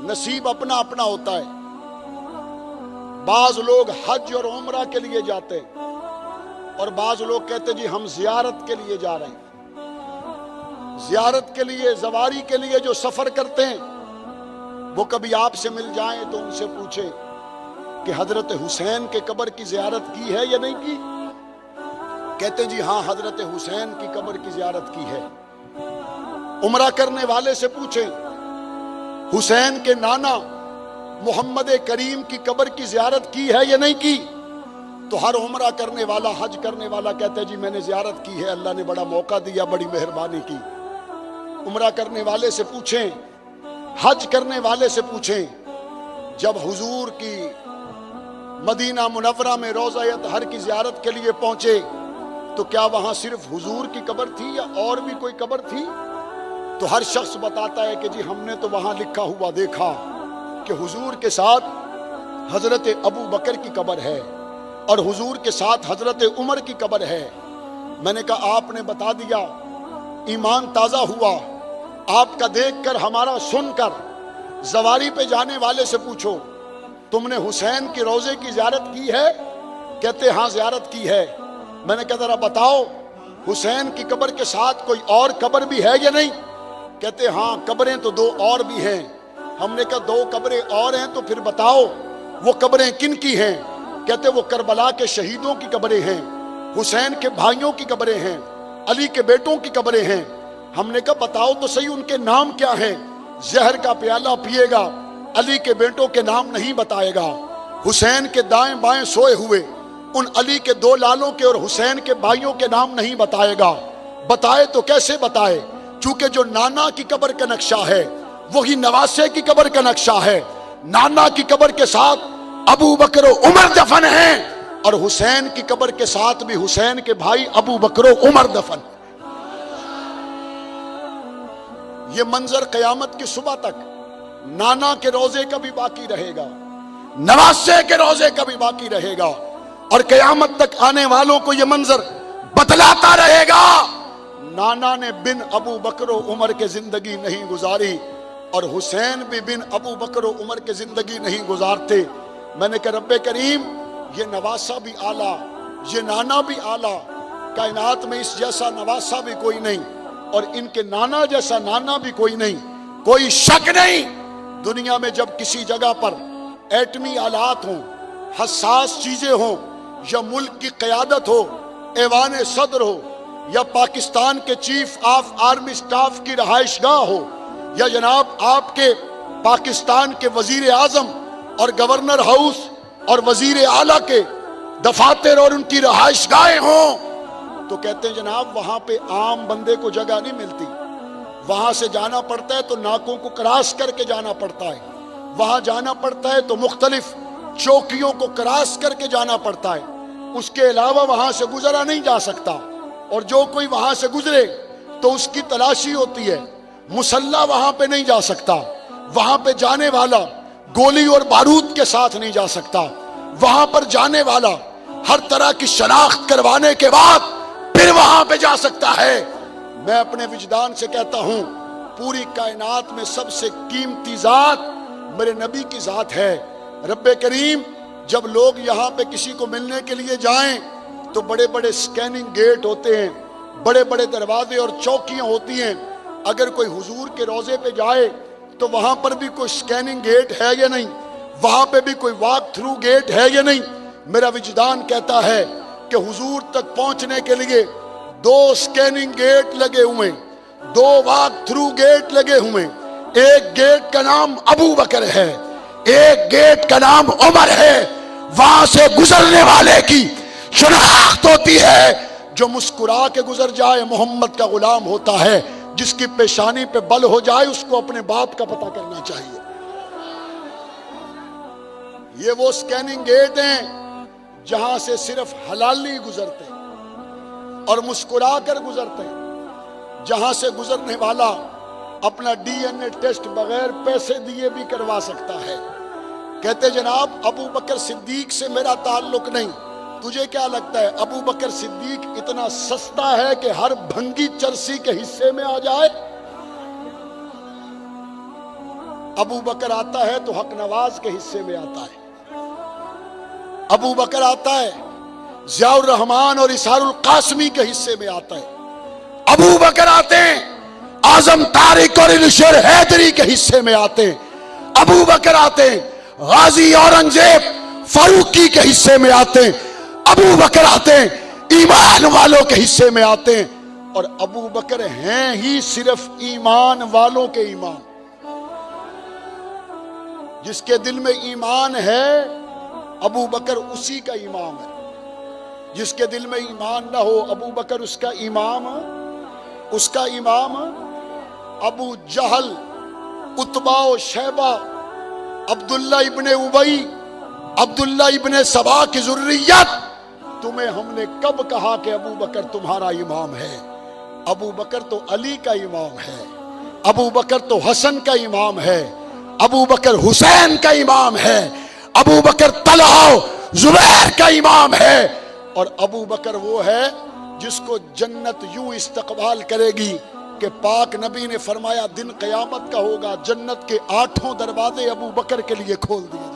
نصیب اپنا اپنا ہوتا ہے. بعض لوگ حج اور عمرہ کے لیے جاتے ہیں اور بعض لوگ کہتے جی ہم زیارت کے لیے جا رہے ہیں. زیارت کے لیے، زواری کے لیے جو سفر کرتے ہیں وہ کبھی آپ سے مل جائیں تو ان سے پوچھیں کہ حضرت حسین کے قبر کی زیارت کی ہے یا نہیں کی؟ کہتے جی ہاں حضرت حسین کی قبر کی زیارت کی ہے. عمرہ کرنے والے سے پوچھیں حسین کے نانا محمد کریم کی قبر کی زیارت کی ہے یا نہیں کی؟ تو ہر عمرہ کرنے والا، حج کرنے والا کہتا ہے جی میں نے زیارت کی ہے، اللہ نے بڑا موقع دیا، بڑی مہربانی کی. عمرہ کرنے والے سے پوچھیں، حج کرنے والے سے پوچھیں جب حضور کی مدینہ منورہ میں روضہ اطہر کی زیارت کے لیے پہنچے تو کیا وہاں صرف حضور کی قبر تھی یا اور بھی کوئی قبر تھی؟ تو ہر شخص بتاتا ہے کہ جی ہم نے تو وہاں لکھا ہوا دیکھا کہ حضور کے ساتھ حضرت ابو بکر کی قبر ہے اور حضور کے ساتھ حضرت عمر کی قبر ہے. میں نے کہا آپ نے بتا دیا، ایمان تازہ ہوا. آپ کا دیکھ کر، ہمارا سن کر زواری پہ جانے والے سے پوچھو تم نے حسین کی روضے کی زیارت کی ہے؟ کہتے ہاں زیارت کی ہے. میں نے کہا ذرا بتاؤ حسین کی قبر کے ساتھ کوئی اور قبر بھی ہے یا نہیں؟ کہتے ہاں قبریں تو دو اور بھی ہیں. ہم نے کہا دو قبریں اور ہیں تو پھر بتاؤ وہ قبریں کن کی ہیں؟ کہتے وہ کربلا کے شہیدوں کی قبریں ہیں، حسین کے بھائیوں کی قبریں ہیں، علی کے بیٹوں کی قبریں ہیں. ہم نے کہا بتاؤ تو صحیح ان کے نام کیا ہیں؟ زہر کا پیالہ پیے گا، علی کے بیٹوں کے نام نہیں بتائے گا. حسین کے دائیں بائیں سوئے ہوئے ان علی کے دو لالوں کے اور حسین کے بھائیوں کے نام نہیں بتائے گا. بتائے تو کیسے بتائے؟ چونکہ جو نانا کی قبر کا نقشہ ہے وہی نواسے کی قبر کا نقشہ ہے. نانا کی قبر کے ساتھ ابو بکر و عمر دفن ہیں اور حسین کی قبر کے ساتھ بھی حسین کے بھائی ابو بکر و عمر دفن. یہ منظر قیامت کی صبح تک نانا کے روزے کا بھی باقی رہے گا، نواسے کے روزے کا بھی باقی رہے گا اور قیامت تک آنے والوں کو یہ منظر بتلاتا رہے گا. نانا نے بن ابو بکر و عمر کے زندگی نہیں گزاری اور حسین بھی بن ابو بکر و عمر کے زندگی نہیں گزارتے. میں نے کہا رب کریم یہ نواسہ بھی اعلیٰ، یہ نانا بھی اعلیٰ، کائنات میں اس جیسا نواسہ بھی کوئی نہیں اور ان کے نانا جیسا نانا بھی کوئی نہیں. کوئی شک نہیں دنیا میں جب کسی جگہ پر ایٹمی آلات ہوں، حساس چیزیں ہوں، یا ملک کی قیادت ہو، ایوان صدر ہو، یا پاکستان کے چیف آف آرمی سٹاف کی رہائش گاہ ہو، یا جناب آپ کے پاکستان کے وزیر اعظم اور گورنر ہاؤس اور وزیر اعلیٰ کے دفاتر اور ان کی رہائش گاہیں ہوں، تو کہتے ہیں جناب وہاں پہ عام بندے کو جگہ نہیں ملتی. وہاں سے جانا پڑتا ہے تو ناکوں کو کراس کر کے جانا پڑتا ہے، وہاں جانا پڑتا ہے تو مختلف چوکیوں کو کراس کر کے جانا پڑتا ہے. اس کے علاوہ وہاں سے گزرا نہیں جا سکتا اور جو کوئی وہاں سے گزرے تو اس کی تلاشی ہوتی ہے. مسلح وہاں پہ نہیں جا سکتا، وہاں پہ جانے والا گولی اور بارود کے ساتھ نہیں جا سکتا. وہاں پر جانے والا ہر طرح کی شناخت کروانے کے بعد پھر وہاں پہ جا سکتا ہے. میں اپنے وجدان سے کہتا ہوں پوری کائنات میں سب سے قیمتی ذات میرے نبی کی ذات ہے. رب کریم جب لوگ یہاں پہ کسی کو ملنے کے لیے جائیں تو بڑے بڑے سکیننگ گیٹ ہوتے ہیں، بڑے بڑے دروازے اور چوکیاں ہوتی ہیں. اگر کوئی حضور کے روضے پہ جائے تو وہاں پر بھی کوئی سکیننگ گیٹ ہے یا نہیں؟ وہاں پہ بھی کوئی واک تھرو گیٹ ہے یا نہیں؟ میرا وجدان کہتا ہے کہ حضور تک پہنچنے کے لیے 2 سکیننگ گیٹ لگے ہوئے، 2 واک تھرو گیٹ لگے ہوئے. ایک گیٹ کا نام ابو بکر ہے، ایک گیٹ کا نام عمر ہے. وہاں سے گزرنے والے کی شناخت ہوتی ہے. جو مسکرا کے گزر جائے محمد کا غلام ہوتا ہے، جس کی پیشانی پہ بل ہو جائے اس کو اپنے باپ کا پتہ کرنا چاہیے. یہ وہ سکیننگ گیٹ ہیں جہاں سے صرف حلالی گزرتے اور مسکرا کر گزرتے ہیں، جہاں سے گزرنے والا اپنا DNA ٹیسٹ بغیر پیسے دیے بھی کروا سکتا ہے. کہتے جناب ابو بکر صدیق سے میرا تعلق نہیں. تجھے کیا لگتا ہے ابو بکر صدیق اتنا سستا ہے کہ ہر بھنگی چرسی کے حصے میں آ جائے؟ ابو بکر آتا ہے تو حق نواز کے حصے میں آتا ہے، ابو بکر آتا ہے ضیاء الرحمان اور اسحار القاسمی کے حصے میں آتا ہے، ابو بکر آتے ہیں اعظم طارق اور الشیر حیدری کے حصے میں آتے ہیں، ابو بکر آتے ہیں غازی اورنگزیب فاروقی کے حصے میں آتے ہیں، ابو بکر آتے ہیں ایمان والوں کے حصے میں آتے ہیں، اور ابو بکر ہیں ہی صرف ایمان والوں کے امام۔ جس کے دل میں ایمان ہے ابو بکر اسی کا امام ہے، جس کے دل میں ایمان نہ ہو ابو بکر اس کا امام ابو جہل، عتبہ و شیبہ، عبداللہ ابن ابی، عبداللہ ابن سبا کی ذریت، تمہیں ہم نے کب کہا کہ ابو بکر تمہارا امام ہے؟ ابو بکر تو علی کا امام ہے، ابو بکر تو حسن کا امام ہے، ابو بکر حسین کا امام ہے، ابو بکر طلحہ زبیر کا امام ہے، اور ابو بکر وہ ہے جس کو جنت یوں استقبال کرے گی کہ پاک نبی نے فرمایا دن قیامت کا ہوگا، جنت کے 8 دروازے ابو بکر کے لیے کھول دیے